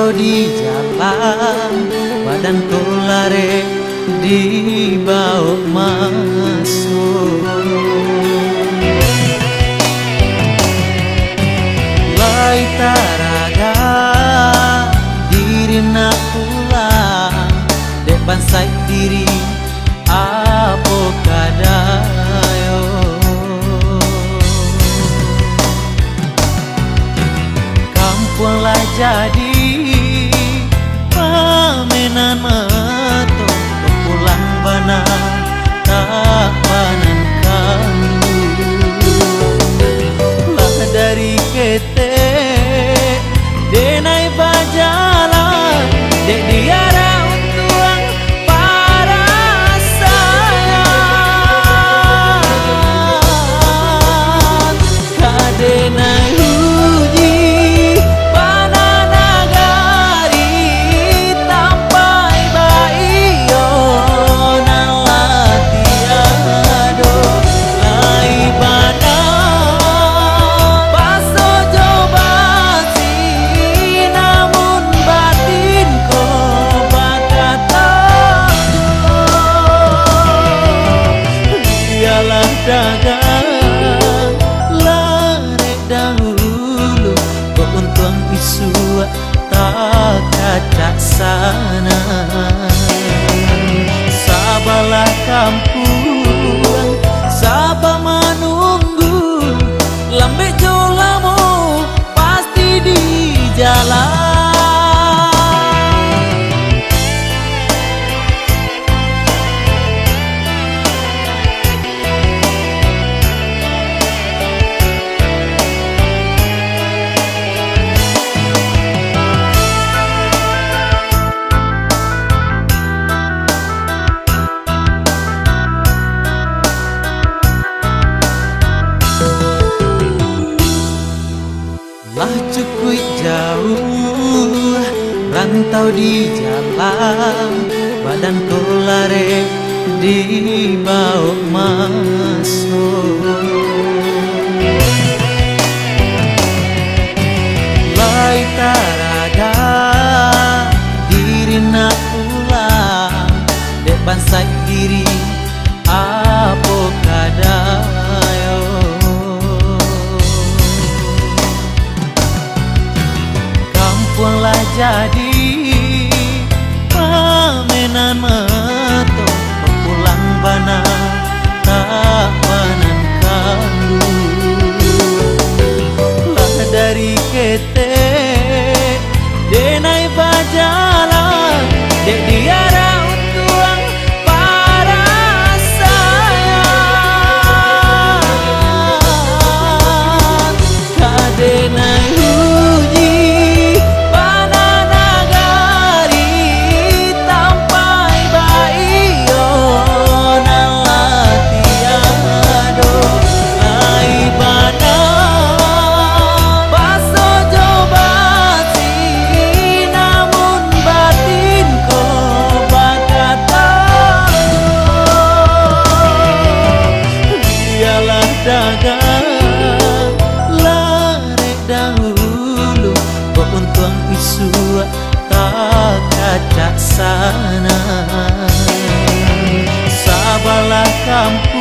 Rantau di jalan, badan ku lari dibawa masuk. Lai taraga diri nak pulang, dek bansai diri apa kadayo. Kampung lah jadi pamenan mato, pulang bana tak panan kamu. Lah dari kete denai bajalan, dek diara untuang para sayang. Kadenai uji banana gari tampai baio nalatiado lai bana paso jobasi namun batin ko bakata dialah dagang lare dahulu kok untung isu tak kacak sana. Sabalah kampung sabah menunggu lambe jolamu pasti di jalan. Lah cukup jauh rantau di jalan, badan ku lari dibawa masuk. Lai taraga diri nak pulang, dek bansai diri apa kadayo. Kampung lah jadi pamenan mato, pulang bana tak panan kalu. Lah dari kete denai bajalan, dek diara untuang para sayang. Kadenai uji banana gari tampai baio nalatiado lai bana paso jobasi namun batin ko bakata dialah dagang lare dahulu kok untung isu tak kacak sana. Sabalah kampung